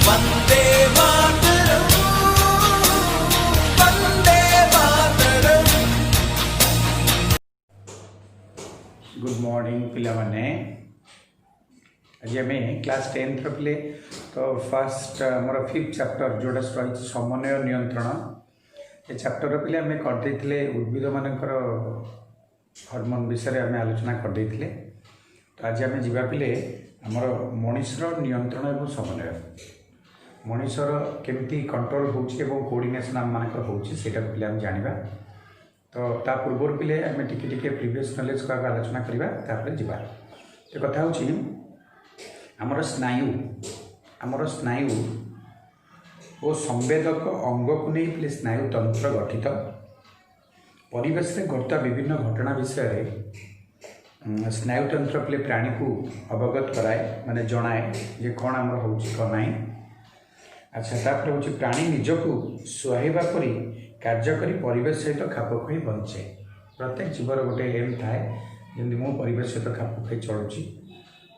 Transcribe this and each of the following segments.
Vande Mataram Vande Mataram. Good morning पिलाने। आज आम क्लास 10th पिले तो फर्स्ट मोर 5th चैप्टर जोड़ा रही समन्वय नियंत्रण ये चैप्टर पिले आम करदे उद्भिद मानकर हॉर्मोन विषय आम आलोचना करदे। तो आज आम जा पिले आमर मनुष्यर नियंत्रण और समन्वय मनुष्यर केमती कंट्रोल होची कोऑर्डिनेशन आम मानकर होची सेटा पिले आम जानिबा। तो ता पूर्व पिले आम टिके प्रीवियस नॉलेज को आलोचना करबा तापर जिबा। तो कथा होची आमर स्नायु और संवेदक अंग को नहीं पिले स्नायु तंत्र गठित परिवेश में घटता विभिन्न घटना विषय स्नायु तंत्र पिले प्राणी को अवगत कराए माने जनाए जे कौन आमर होची कौन नहीं। अच्छा तापर होची प्राणी निजको सुहाइबा परी कार्य करी परिवेश सहित खाप खुई बंचे। प्रत्येक जीवर गोटे एम थाए जमी मो परिवेश सहित खाप खुई चलुची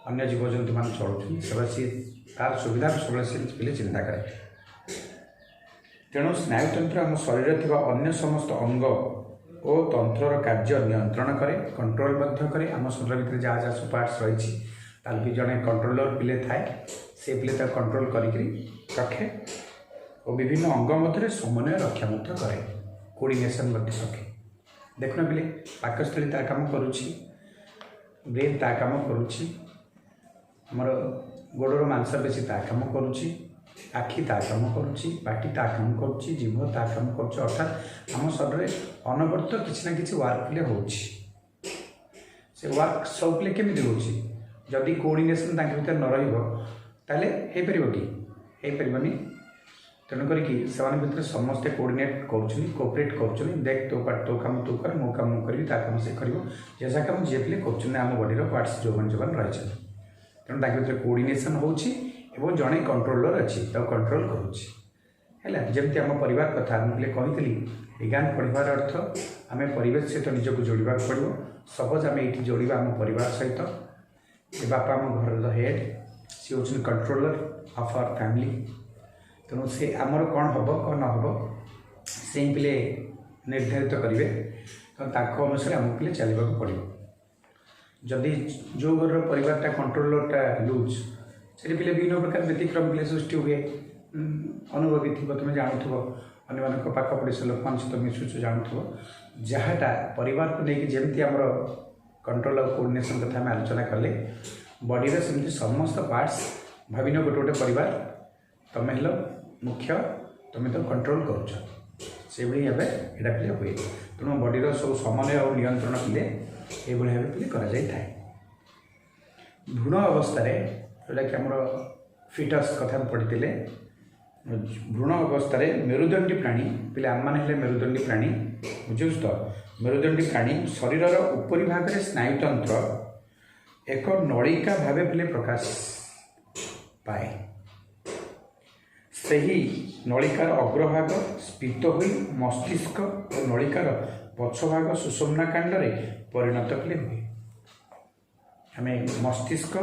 अन्य जीवजंतु मान चलुँ सब सी तार सुविधा सब पिले चिंता करे। तेणु स्नायुतंत्र आम शरीर थी अन्य समस्त अंग और तंत्र कार्य नियंत्रण करे कंट्रोल करे। आम शरीर भितर जहाँ जहाँ सब पार्ट्स रही भी जड़े कंट्रोलर पिले थाए से पिले कंट्रोल करी रखे और विभिन्न अंग मध्य समन्वय रक्षा करे कोऑर्डिनेशन रखे। देखना पिले पाकस्थली ता काम करुच्ची ब्रेन ता काम करुच्ची आमर गोड़र मांसपेशी ता काम करुच्ची आखि ता काम करुच्ची पाटी ता काम करुच्ची जीभ ता काम करुच्ची अर्थात आम शरीर अनवर्त किसी ना कि वर्क प्ले होची से वर्क सब प्ले केमी होची जदि कोऑर्डिनेशन ताके भीतर न रहिबो ताले हे परिबो कि हे परिबोनी। तेणुक भर समस्ते कोऑर्डिनेट कोऑपरेट कर देख तो तो काम तू कर मो काम मुझे करी काम से कर जैसा काम जी पे कर आम बॉडी पार्ट्स जो रही तेणु भर कोऑर्डिनेशन होची जड़े कंट्रोलर अच्छी कंट्रोल करुँच जमती आम परिवार कथा मुझे कही विज्ञान पढ़ार अर्थ आम परिवेश सहित निजक जोड़ा पड़ो। सपोज आम ये जोड़ा आम परिवार सहित बापा आम घर हेड सी हूँ कंट्रोलर ऑफ आवर फैमिली। तेणु से आमर कौन हम कौन न हम से पिले निर्धारित करेंगे तो ताक अनुसार आम पिले चलने पड़ो। जदि जो घर परिवारटा कंट्रोलरटा लूज से पिले विभिन्न प्रकार व्यतिक्रम पिले सृष्टि हुए अनुभवी थी तुम जानू अन्य पाख पड़ोस लोक सहित मिशुच जानू जहाँटा परिवार को लेकिन जमती आम कंट्रोल और कोऑर्डिनेशन कथा आम आलोचना कले बॉडी सेमती समस्त पार्ट्स भाविन गोटे गोटे परिवार तुम हेल मुख्य तुम तो कंट्रोल करुच से भाव यहाँ पिले हुए। तेणु बॉडीर सब समन्वय और नियंत्रण पिले ये भाव पिले कर भ्रूण अवस्था जोटा कि आम फिटस कथा पढ़ी भ्रूण अवस्था मेरुदंडी प्राणी पिले आम मैंने मेरुदंडी प्राणी बुझे तो मेरुदंडी प्राणी शरीर उपरी भाग में स्नायुतंत्र एक नलिका भाव पिले प्रकाश पाए सही नलिकार अग्रभाग स्फीत हो मस्तिष्क और नलिकार पछभाग सुषुम्ना कांड परिणत पिले हुए। आम मस्तिष्क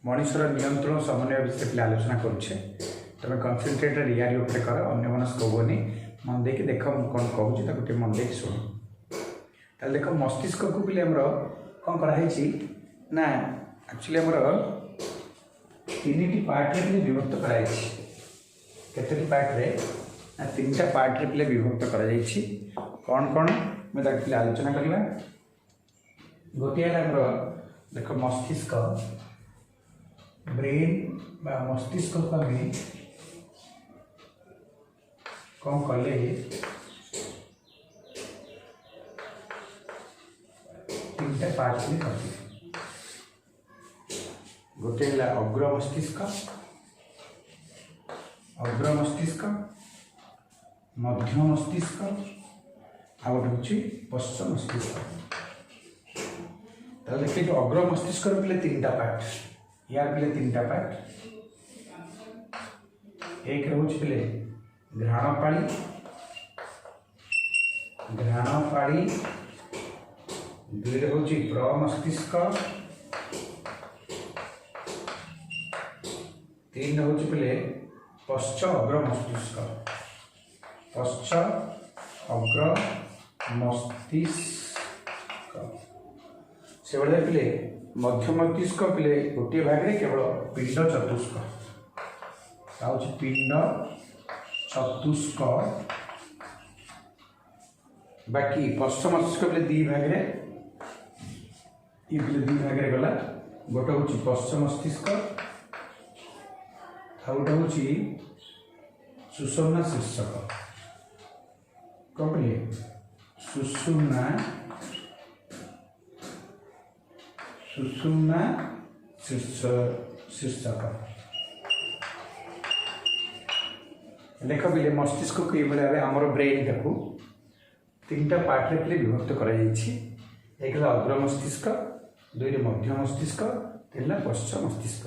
मनुष्यर नियंत्रण समन्वय विषय पिले आलोचना करुचे तुम कनसेंट्रेटेड यार उपरे कर अन्य मनस्क होनी मन देख देख कौन कहूँ मन देख शुण ताल देख मस्तिष्क को पिले आमर कौन कराई ना एक्चुअली आमर तीन पार्ट पिले विभक्त कराई केतोटी पार्ट रे ना 3टा पार्ट रे पिले विभक्त कराई कौन कौन मैं पिले आलोचना करवा। गोटे देख मस्तिष्क ब्रेन बा मस्तिष्क को आम कौन कले 3टा पार्ट में कर गोटे अग्र मस्तिष्क मध्य मस्तिष्क आ गोटे हूँ पश्च मस्तिष्क। देखिए जो अग्र मस्तिष्क पिले 3टा पार्ट यार पिले 3टा पार्ट एक रोज पिले घ्राणपाणी दुई हूँ प्रमस्तिष्क 3 हूँ पिले पश्च अग्र मस्तिष्क, पश्च अग्र मस्तिष्क से भाई पिले मध्य मस्तिष्क पिले गोटे भाग में केवल पिंड चतुष्क पिंड चतुष्क बाकी पश्च मस्तिष्क पिले दी भाग में ये पिले दी भाग में गला गोटे हूँ पश्च मस्तिष्क आ गोटे हूँ सुषुम्ना शीर्षक कौन कहे सुषुम्ना शीर्षक देख पिले मस्तिष्क को ये आमर ब्रेन टाक तीन टा पार्ट रे विभक्त कर एक अग्र मस्तिष्क दुई मध्य मस्तिष्क तीन पश्च मस्तिष्क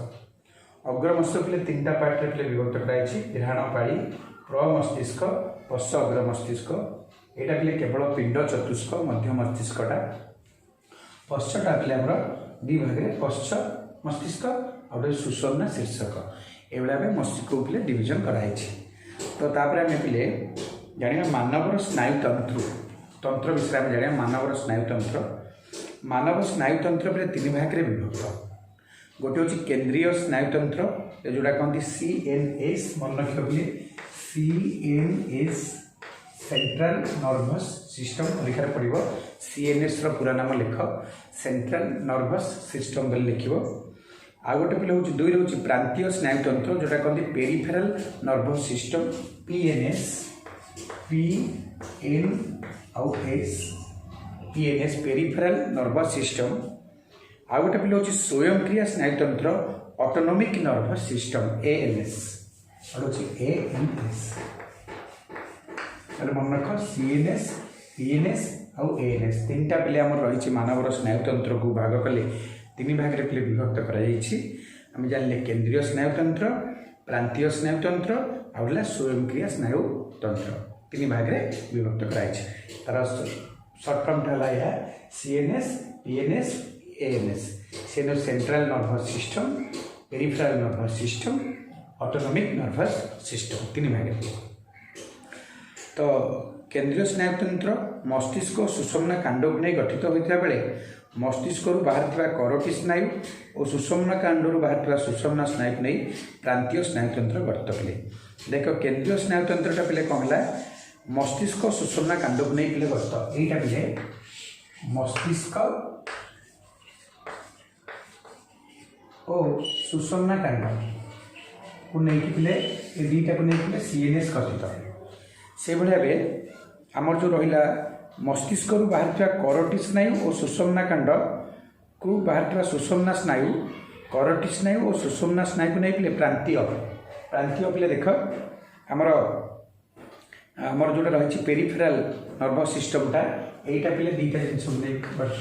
अग्र मस्तिष्क पिले तीन टा पार्ट रे विभक्त कर डहाण पाड़ी प्र मस्तिष्क पश्च अग्र मस्तिष्क यहाँ पिले केवल पिंड चतुष्क मध्य मस्तिष्कटा पश्चटा पिले आमर दी भाग में पश्च मस्तिष्क और सुषुम्ना शीर्षक ये मस्तिष्क पिले डिविजन कराई। तो तापर आम पिले जाना मानवर स्नायु तंत्र विषय में जाना मानवर मानव स्नायुतंत्र पिले तीन भाग में विभक्त गोटे हूँ केंद्रीय स्नायुतंत्र जोड़ा कहते CNS मन रख पिले CNS सेंट्रल नर्वस सिस्टम परीक्षा पड़ो CNS पूरा नाम लिख सेंट्रल नर्वस सिस्टम बोले लिख आ गोटे पिले हूँ दुई हूँ प्रांतीय स्नायुतंत्र जोटा कहते peripheral nervous system PNS peripheral nervous system आ गोटे पिले हूँ स्वयंक्रिय स्नायुतंत्र ऑटोनोमिक नर्वस सिस्टम ANS और ANS मन रख CNS PNS और ANS तीन टा पिले आम रही मानवर स्नायुतंत्र को भाग कले तीन भाग में पिले विभक्त कर जानले केंद्रीय स्नायुतंत्र प्रांतीय स्नायुतंत्र और स्वयंक्रिय स्नायुतंत्र तीन भाग में विभक्त कराई तार सर्ट फॉर्म है CNS PNS ANS से central nervous system peripheral nervous system autonomic nervous system तीन भाग। तो केंद्रीय स्नायुतंत्र मस्तिष्क और सुषुम्ना कांड को नहीं गठित होता बेले मस्तिष्क बाहर करोटी स्नायु और सुषुम्ना कांड बाहर सुषुम्ना स्नायु को नहीं प्रांतीय स्नायुतंत्र गठित पिले देख केंद्रीय स्नायुतंत्र पिले कौन है मस्तिष्क और सुषुम्ना कांड को नहीं पिले गठित यहीटा पिले मस्तिष्क और सुषुम्ना कांड को नहीं पिले ये दुईटा को नहीं पिले CNS गठित से भाई आमर जो रहा मस्तिष्क बाहर करोटी स्नायु और सुषुम्ना कांड को बाहर सुषुम्ना स्नायु करोटी स्नायु और सुषुम्ना स्नायु को नहीं पिले प्रांतीय पिले देख आमर आमर जो रही पेरिफेरल नर्वस सिस्टमटा यहीटा पिले दुईटा जिन बर्ष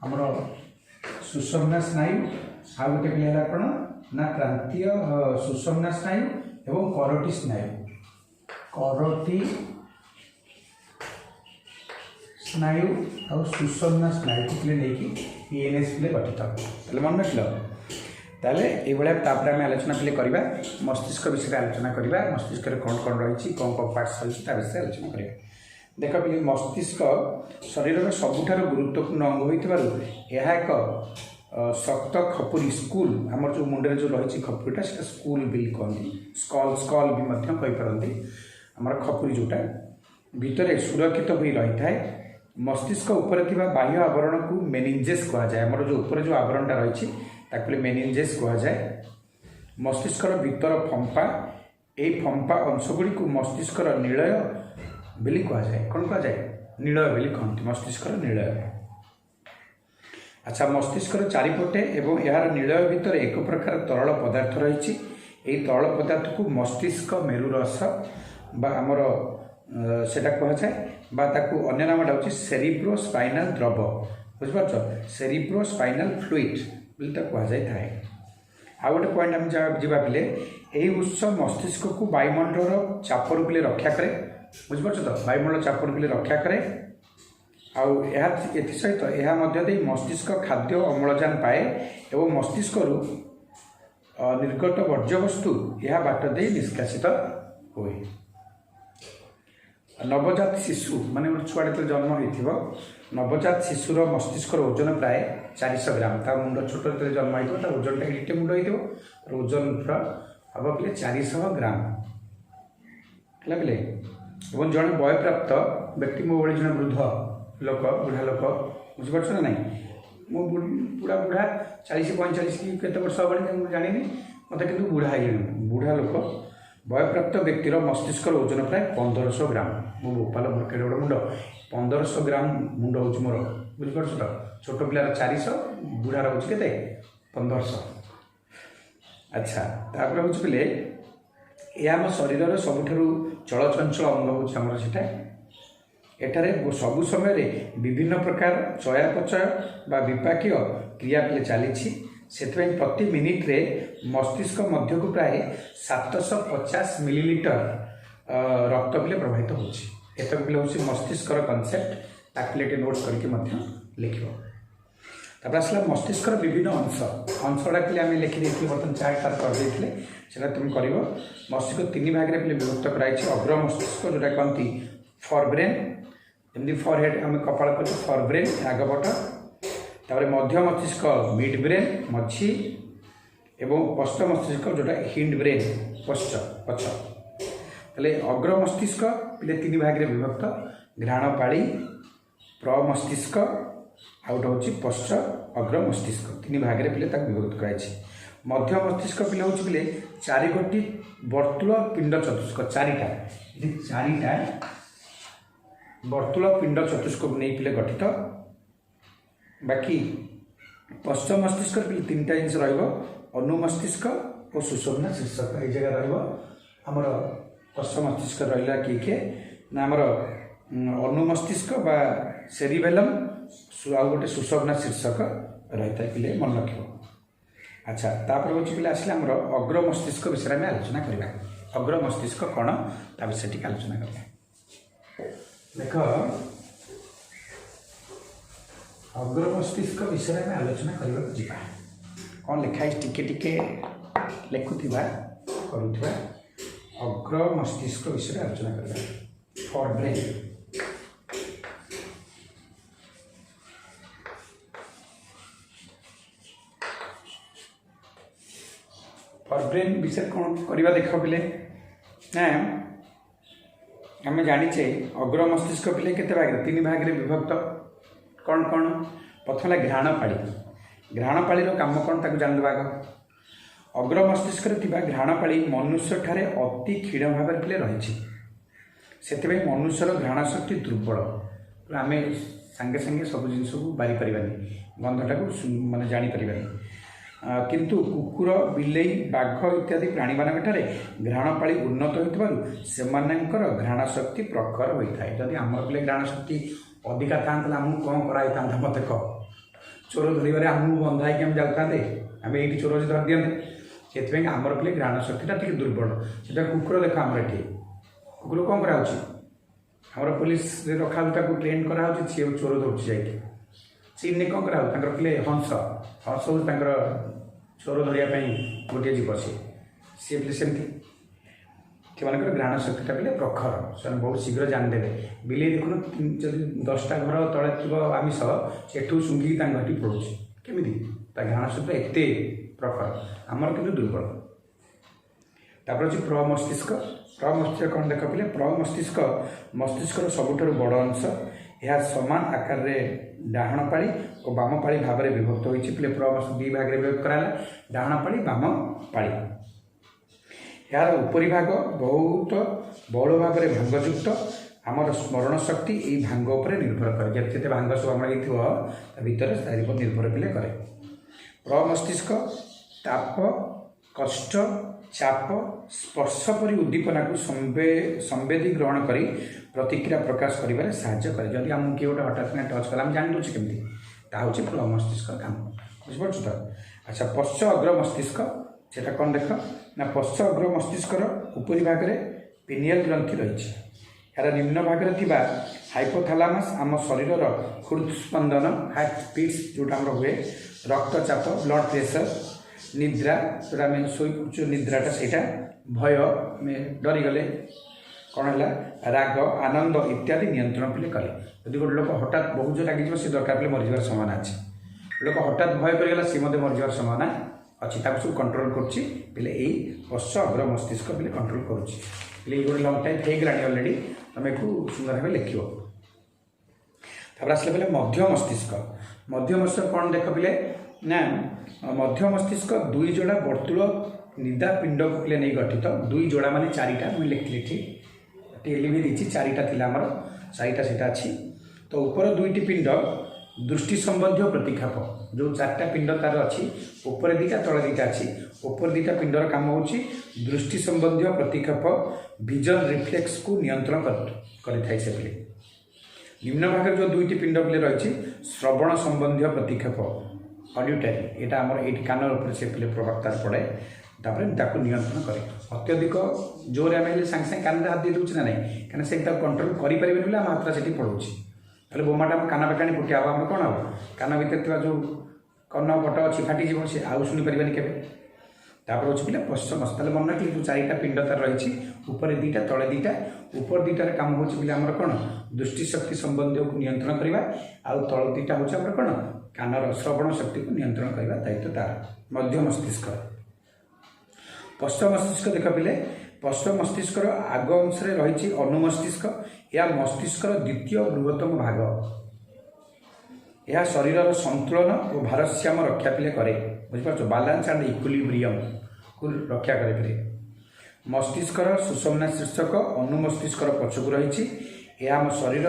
आमर सुषुम्ना स्नायु आ गोटे पिले कौन ना प्रांतीय सुषुम्ना स्नायु एवं करोटी स्नायु करोटी स्नायु और सुषुम्ना स्नायु को पिले नहीं PNS पिले गठित मन रख ये आम आलोचना पिले करवा मस्तिष्क विषय आलोचना करवा मस्तिष्क कौन कौन रही कौन कौन पार्ट्स रही विषय आलोचना करवा देख पिले मस्तिष्क शरीर सबुठार गुरुत्वपूर्ण अंग होइतिबारु यह एक शक्त खपुरी स्कूल आमर जो मुंडे जो रही खपुरीटा से स्कूल बिल कहती स्कल भी कहीपरती आमर खपुरी जोटा भितर सुरक्षित हो रही है मस्तिष्क उपर बाह्य आवरण को मेनिंजेस कह जाए आमर जो ऊपर जो आवरणटा रही मेनिंजेस कह जाए मस्तिष्कर भितर फंपा यही फंपा अंशगुड़ी को मस्तिष्कर निलय बेली कह जाए कौन कह जाए निलय बेली कहते मस्तिष्कर निलय। अच्छा मस्तिष्कर चारिपटे एवं यार निलय भितर एक प्रकार तरल पदार्थ रही तरल पदार्थ को मस्तिष्क मेरुरस आमर सेटा कह जाए अन्य नामटा हूँ सेरिब्रोस्पाइनल द्रव बुझिपार सेरिब्रोस्पाइनल फ्लुइड बोली कह जाए। आ गोटे पॉइंट आम जावा पिले यही उत्स मस्तिष्क को वायुमंडल चापर पिले रक्षा करे बुझिपार तो वायुमंडल चापर पिले रक्षा करे सहित यह मस्तिष्क खाद्य अम्लजान पाए एवं मस्तिष्क निर्गत वर्ज्यवस्तु यह बाट दे निष्कासित हुए। नवजात शिशु माने गोटे छुआ जो जन्म हो नवजात शिशुर मस्तिष्क ओजन प्राय 400 ग्राम। ता मुंड छोट जो जन्म हो ओजन टा एटे मुंड हो ओजन हम पे 400 ग्राम है। जड़े बयप्राप्त व्यक्ति मो भाई जड़े वृद्ध लोक बुढ़ा लोक बुझीपार ना ना मो बुढ़ा बुढ़ा 40-45 कि केत वर्ष हम जानी मत कि बुढ़ा बुढ़ा लोक बयप्राप्त व्यक्तिर मस्तिष्क ओजन प्राय 1500 ग्राम। मो बोपाल मार्केट गोटे मुंड 1500 ग्राम मुंड हो मोर बुझीपार तो छोट पिलार 400 बुढ़ार हो 1500। अच्छा तापर हूँ पे यह आम शरीर सबुठू चलचंचल अंग होमर से एठारे सबु समय विभिन्न प्रकार चयापचय बा विपाकीय क्रिया पे चली से प्रति मिनिट रे मस्तिष्क मध्य को प्राय 750 मिलीलीटर रक्त पिले प्रभावित होतक पिले हूँ मस्तिष्कर कनसेप्ट ताकि नोट करके लिख तापर आसला मस्तिष्कर विभिन्न अंशटा पे आम लिखी बर्तमान चार्ट तार करदे से तुम कर मस्तिष्क 3 भाग में विभक्त कराई। अग्र मस्तिष्क जोटा कहती फर ब्रेन एमती फर हेड आम कपाल कर फर ब्रेन आगपट तापर मध्य मस्तिष्क मिड ब्रेन मझी एवं पश्च मस्तिष्क जोटा हिंड ब्रेन पश्च पछ। अग्र मस्तिष्क पे 3 भाग में विभक्त घ्राणपाड़ी प्रमस्तिष्क आउट हूँ पश्च अग्र मस्तिष्क 3 भाग में पे विभक्त कराई। मध्य मस्तिष्क पे हूँ पे 4 गोटी वर्तुल पिंड चतुष्क 4टा वर्तुल पिंड चतुष्क नहीं पे गठित। बाकी पश्चिम मस्तिष्क पे 3टा जिन अनुमस्तिष्क और सुषुम्ना शीर्षक ये जगह रमर पश्चिम मस्तिष्क रहा किए ना आमर अनुमस्तिष्क बा सेरिबेलम आ गोटे सुषुम्ना शीर्षक रही था पे मन रख। अच्छा तापर हूँ पे आसले आमर अग्र मस्तिष्क विषय में आलोचना करवा। अग्र मस्तिष्क कौन ता विषय टी आलोचना करवा। देख अग्र मस्तिष्क विषय में आलोचना करने को जीवा कौन लिखाई टिके टिके लिखुवा करुवा अग्र मस्तिष्क विषय आलोचना करवा। फॉर ब्रेन फॉर ब्रेन विषय कौन करवा देख पे ना आम जाचे अग्र मस्तिष्क पे केते भाग 3 भाग में विभक्त कौन कौन प्रथम है घ्राणपाड़ी। घ्राणपाड़ी काम कौन ताकू जानवा आग। अग्र मस्तिष्क घ्राणपाड़ी मनुष्य ठारे अति क्षीण भाव पे रही से मनुष्यर घ्राण शक्ति दुर्बल आम सांगे सांगे सब जिन को बारी पारानी गंधटा को माने जापर किंतु कुकुर बिलेई बाघ इत्यादि प्राणी मानक घ्राणपाड़ी उन्नत होकर घ्राण शक्ति प्रखर होता है। जदि आम पे घ्राण शक्ति अधिका था आमको कौन कराई मत कह चोर धरवे आमको बंधाई आम जाता आम ये चोर धर दिखते से आमर पे घ्राण शक्तिटा टी दुर्बल से कुकुर देख आम ये कुकुर कौन करार पुलिस रखा ट्रेन कराऊँ सी चोर धरुची जाइए चीन कौन कराऊँ पे हंस हंस हूँ चोर धरवाई गोटे जीव सी पे सेमती से घ्राण शक्तिटा पे प्रखर से बहुत शीघ्र जानदेवे। बिले देखुन जब 10टा घर तले थी आमिष सेठू शुंघी घटी पड़ू केमी घ्राण शक्ति एत प्रखर आमर कि दुर्बल। तापर अच्छी प्रमस्तिष्क प्रमस्तिष्क कौन देख पे प्रमस्तिष्क मस्तिष्कर सबुठ बड़ अंश यह समान आकार में डाहाण पाड़ी और बाम पाड़ी भाव में विभक्त होती पे प्रमस्तिष्क 2 भाग में विभक्त कराला डाहाण पाड़ी बाम पाड़ी। यार उपरी भाग बहुत बहुल भाव में भांगयुक्त आमर स्मरण शक्ति यही भांग पर निर्भर करे जिते भांग सब आम भर तार निर्भर पे करे। प्रमस्तिष्क ताप कष्ट चाप स्पर्श परी उद्दीपना को संवेदी ग्रहण कर प्रतिक्रिया प्रकाश कर साहाय्य करे। जदि आम किए गोटे हठात टच कला जानी दूचे केमती ताऊँ प्रमस्तिष्क काम बुझीपार तो। अच्छा पश्च अग्र मस्तिष्क सेटा कौन देख ना पश्च अग्र मस्तिष्कर उपरी भाग में पिनियल ग्रंथि रही यार निम्न भाग में हाइपोथालामस आम शरीर हृदस्पंदन हार्ट स्पीड्स जोटा हुए रक्तचाप ब्लड प्रेशर निद्रा जोटा आम शोई पड़ुँ निद्राटा से भय डरीगले कौन है राग आनंद इत्यादि नियंत्रण पे कले यदि गोटे लोक हठात बहुत जो लगे सी दरकार पे मरीजार संभावना अच्छे लोक हठात भय करगला सी मरीजार संभावना अच्छी सब कंट्रोल करें पश्च अग्र मस्तिष्क पे कंट्रोल करुच्चे गोटे लंग टाइम होगला अलरेडी तुम एक सुंदर भाव लिख आसला पे मध्य मस्तिष्क कौन देख पे ना मध्य मस्तिष्क दुई जोड़ा वर्तुल निदा पिंड को पे नहीं गठित दुई जोड़ा मान चारिटा मुझे लिखी ठीक टेली भी देती चारिटा थी आमर चारिटा से अच्छी तो ऊपर दुईटी पिंड दृष्टि संबंधी प्रतिक्षेप जो चार्टा पिंड तार अच्छी ऊपर दीटा तले दीटा अच्छी ऊपर दीटा पिंडर काम हो दृष्टि संबंधी प्रतिक्षेप विजन रिफ्लेक्स को नियंत्रण कर से पे निम्न भाग जो दुईटी पिंड पे रही श्रवण संबंधी प्रतिक्षेप ऑडिटरी यहाँ आमर ये कान उपर से पे प्रभाव तार पड़े तापर नियंत्रण करे अत्यधिक जोर आम सागे सागे कान हाथ दे दूचे ना नहीं कहीं से कंट्रोल करें बोले आम हाथ से पड़ोची हेल्ले बोमाटा कान पाकानी फुटिया आम कौन हम कान भर जो कर्ण पट अच्छी फाटी सी आउ शुणी पारे के तापर अच्छे बोले पश्चिम मन रखिए जो चारिटा पिंड तार रही ऊपर दीटा तले दीटा ऊपर दीटार काम हो कौन दृष्टि शक्ति संबंधी को नियंत्रण करवा आउ तल दीटा हूँ कौन कानर श्रवण शक्ति को नियंत्रण करवा दायित्व तार मध्य मस्तिष्क पश्चिम मस्तिष्क देख पे पश्चिम मस्तिष्क आग अंश रही अनुमस्तिष्क यह मस्तिष्क द्वितीय बृहत्तम भाग यह शरीर संतुलन और भारसाम्य रक्षा पे करे बुझिपार बालांस एंड इक्विलिब्रियम को रक्षा करे मस्तिष्क सुषुम्ना शीर्षक अनुमस्तिष्क पछक रही यह आम शरीर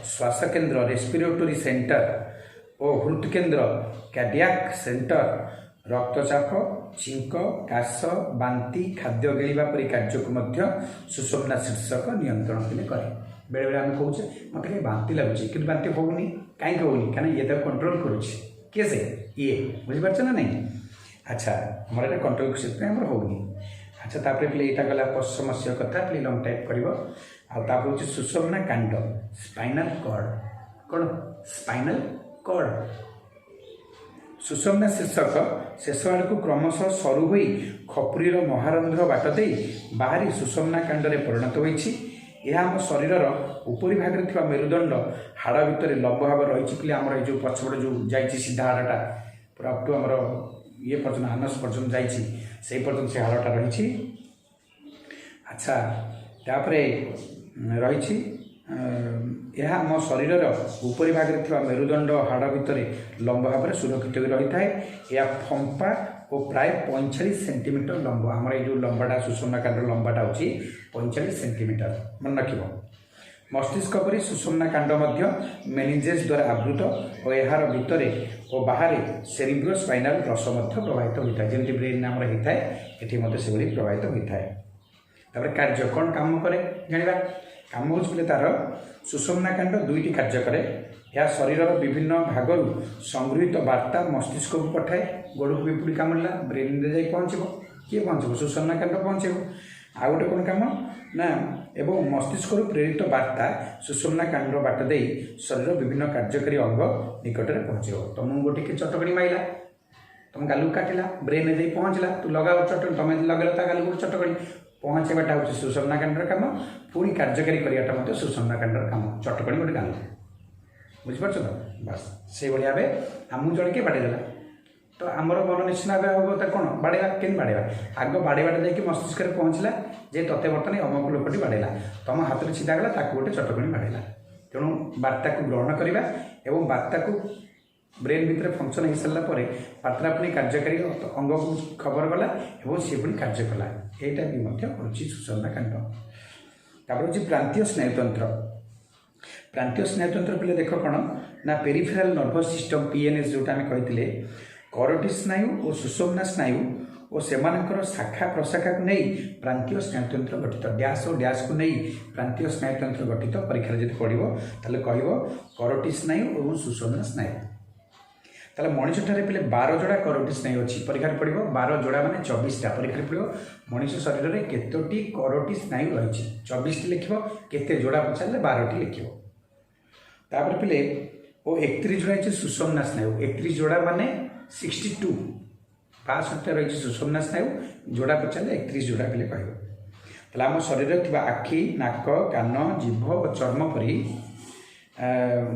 श्वास केन्द्र रेस्पिरेटरी सेंटर और हृदकेन्द्र कार्डियाक सेंटर रक्तचाप छिंक काश बांति खाद्य गिळिबा परी कार्य को सुषुम्ना शीर्षक नियंत्रण के करे बेले बेले आम कहे मत कहीं बांति लगुच कि बांति होनी कहीं होनी कहीं ये कंट्रोल करुच्ची किए से ये बुझीपार ना नहीं अच्छा हमारे यहाँ कंट्रोल से होनी अच्छा तापर पे यहाँ गला पश्चिमस्य कथा पे लंग टाइप कर हूँ सुषुम्ना कांड स्पाइनल कॉर्ड कौन स्पाइनल कॉर्ड सुषुम्ना शीर्षक शेष आड़ को क्रमशः सरु हो खपुरीर महारंध्र बाट दे बाहरी सुषुम्ना कांडरे परिणत होती यह आम शरीर उपरी भाग में मेरुदंड हाड़ भितर लंब भाव रही पे आम जो पछपट जो जा सीधा हाड़टा पूरा अप टू आमर ये पर्यटन आनस पर्यटन जापर्यटन से हाड़टा रही अच्छा तापर रही यह आम शरीर उपरी भाग में मेरुदंड हाड़ भितर लंब भाव में सुरक्षित रही है यह फंपा और प्राय 45 सेंटीमीटर लंब आमर ये लंबाटा सुषुम्ना कांड लंबाटा हो 45 सेंटीमीटर मन रख मस्तिष्क परी सुषुम्ना कांड मेनिजेस द्वारा आवृत और यार भितर और बाहर सेरिब्रो स्पाइनल रस प्रभावित होता है जमी ब्रेन आमर होता है ये से प्रभावित होता है तापर कार्य कौन काम करे जाना काम हो तार सुषुम्ना कांड दुईटी कार्य करे यह शरीर विभिन्न भाग संगृहित वार्ता मस्तिष्क को पठाए गोड़ को पिपुड़ी कामुड़ा ब्रेन में जाए पहुँचब किए पहुँचब सुषुम्ना कांड पहुँचब आ गोटे कौन कम ना एवं मस्तिष्क प्रेरित वार्ता सुषुम्ना कांड बाट दे शरीर विभिन्न कार्यकारी अंग निकट में पहुँचब तुमको गोटे कि चटकड़ी माइला तुम गालू काटिला ब्रेन में जाए पहुँचला तू लगाओ चटकड़ी तुम लगे गालू गोटे चटकड़ी पहुँचेबाटा हूँ सुषुम्ना कांडर काम पुणी कार्यकारी कराटा सुषुम्ना कांडर काम चटकड़ी गोटे गालू बुझीपार तो बस से भाव आमको जड़े किए बाड़ेदेला तो आमर मन निश्चित भाव हम कौन बाड़ेला के बाड़ेवा आग बाड़ेबाटा जाकि मस्तिष्क पहुँचला जे तते बर्तमान अमुक लोकटी बाड़ेला तुम हाथ में सीधा गला ताकू गोटे चटकड़ी बाड़ेला तेणु वार्ता को ग्रहण करवा और वार्ता को ब्रेन भितर फंक्शन हो सारा वार्ता पुणी कार्यकारी अंग को खबर गला और सी पुणी कार्य कला यहाँ भी हूँ सुषुम्ना कांड तापर हूँ प्रांतीय स्नायुतंत्र प्रांतीय स्नायुतंत्र पे देख कौन ना पेरिफेराल नर्भस सिस्टम पीएनएस जोटा आम कही करोटी स्नायु और सुषुम्ना स्नायु और सेमानकर शाखा प्रशाखा को नहीं प्रांतीय स्नायुतंत्र गठित डैश और डैश को नहीं प्रांतीय स्नायुतंत्र गठित परीक्षा जब पढ़ो ताले कह करोटी स्नायु और सुषुम्ना स्नायु ताले मनीष ठारे पे 12 जोड़ा करोटी स्नायु अच्छी परीक्षा पढ़ो 12 जोड़ा माने 24टा परीक्षा पढ़ो मनीष शरीर में केतोटी करोटी स्नायु रही 24टी लिख केते जोड़ा पचारे 12टी लिख तापर पे वो 31 जोड़ा सुषुम्ना स्नायु 31 जोड़ा माने 62 टा रही सुषुम्ना स्नायु जोड़ा पचारे 31 जोड़ा पे कह ताले आम शरीर थी आखि नाक कान जीभ और चर्म परी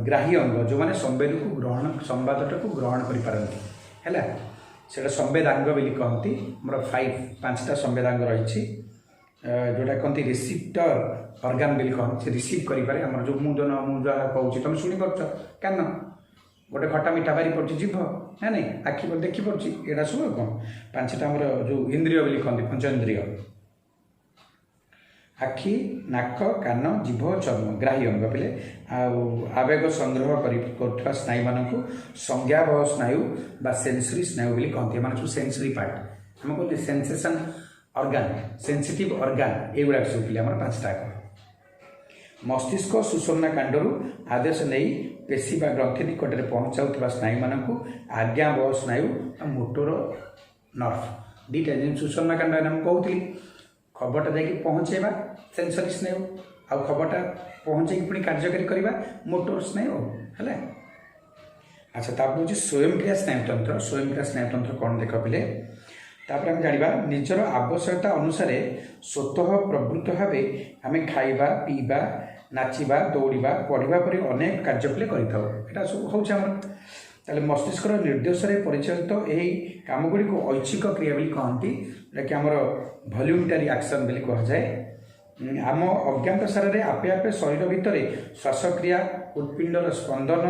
ग्राही अंग जो मैंने संवेद को ग्रहण संवादटा को ग्रहण करें से संवेदांग बोली कहती मोर 5टा संवेदांग रही जोटा कहते रिसीप्टर अर्गान बोली कहते रिसीव करें आम जो मुझे कहूँ तुम शुणी पार्छ कान गोटे खटा मिठा बारी पड़े जीभ ना नहीं आखि पर देखी पड़े यहाँ सब कौन 5टा आमर जो इंद्रिय बोली कहते पंचेन्द्रिय आखि नाक कान जीभ चर्म ग्राही अंग पे आवेग संग्रह कर स्नायु मानक संज्ञावह स्नायु बा सेंसरी स्नायु बोली कहते हैं सब सेंसरी पार्ट आम कहते सेंसेसन अर्गान सेंसिटिव अर्गान युवा सब पे आम 5टा मस्तिष्क सुषुम्ना कांडरू आदेश नहीं पेशी बा ग्रंथि निकट में पहुँचाऊा स्नायु मानक आज्ञावह स्नायु और मोटोर नर्भ 2टा जिन सुषुम्ना कांड कहती खबरटा जाकि पहुँचेबा सेंसरी स्नायु आउ खबरटा पहुँचे पुणी कार्यकारी करवा मोटोर स्नायु है। अच्छा तापर हूँ स्वयंक्रिया स्नायुतंत्र स्वयंक्रिया स्नायुतंत्र कौन देख पे तापर आम जाना निजर आवश्यकता अनुसार स्वतः प्रवृत्त भाव आम खाइबा पीवा नाचिबा दौड़ा पढ़ा पर अनेक कार्यपले कर सब हूँ मस्तिष्क निर्देश परिचालित यही काम गुड़ी को ऐच्छिक क्रिया बोली कहती जोटा कि आमर भल्यूमटारी एक्शन बोली कहुए आम अज्ञात सारे आपे आपे शरीर भितर श्वासक्रिया उत्पिंडर स्पंदन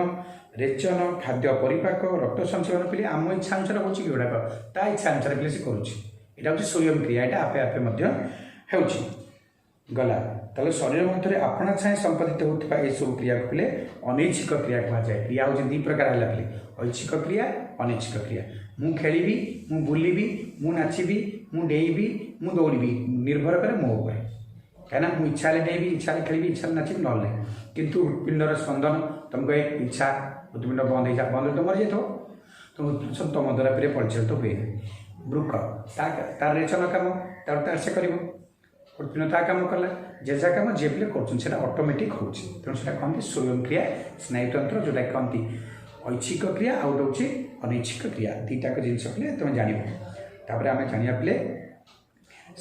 रेचन खाद्य परिपाक रक्त संचलन पे आम इच्छा अनुसार हो गुड़ाक ता इच्छा अनुसार पे से करुँचा हूँ स्वयं क्रिया यहाँ आपे आपे गला ताले शरीर मध्य आपणा छाए संपादित होता यह सब क्रिया को अनैच्छिक क्रिया कहुए क्रिया हूँ 2 प्रकार है ऐच्छिक क्रिया अनैच्छिक क्रिया मु खेली मु बुलि मु नाचबी मु डेइबी मु दौड़ी निर्भर करे मो उपर कहीं मुझे इच्छा डेइबी इच्छा खेली इच्छा नाचबी ना किंतु पिंडर स्पंदन तुमको एक इच्छा हृदपिंड बंद हो बंद तो मरी जाए तो तुम द्वारा पे परिचालित हुए वृक्ष तार रेचन कम तार से कर हृदपिंड ता कम कला जेजा कम जे पे कर ऑटोमेटिक हो तेणु से कहते स्वयं क्रिया स्नायुतंत्र जोटा कहती ऐच्छिक क्रिया आउ गोटे हूँ अनैच्छिक क्रिया 2टाक जिन पे तुम जान तापर आम जाना पे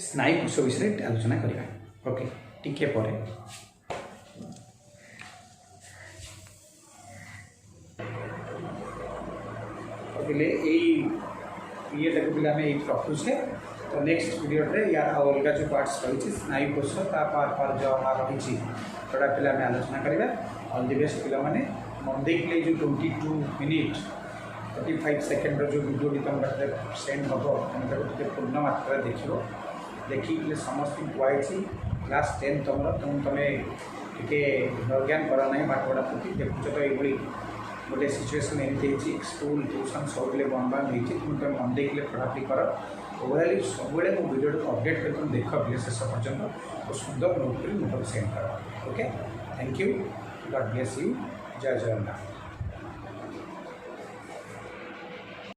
स्नायु कोष विषय आलोचना करवा ओके टिके पर ये रखुचे तो नेक्स्ट वीडियो यार अलग जो पार्ट्स रही स्नायु कोष पार जो रही थोड़ा पे आलोचना करवा ऑल द बेस्ट पे मन देखिए जो 22 मिनिट 35 सेकेंड जो वीडियो तुम पाखे सेंड हम तुम पूर्ण मात्रा देखिए समस्त कहुई क्लास 10 तुम टे ज्ञान कर ना पाठ पढ़ा प्रति देखुच तो ये गोटे सिचुएसन एमती स्कूल ट्यूशन सब बंद बंद तुम मन देखिए पढ़ापढ़ी कर ओवराली सब मो वीडियो को अपडेट कर तुम देख पे शेष पर्यटन सुंदर नोट कर मुझे सेंड कर okay thank you God bless you जय जगन्नाथ।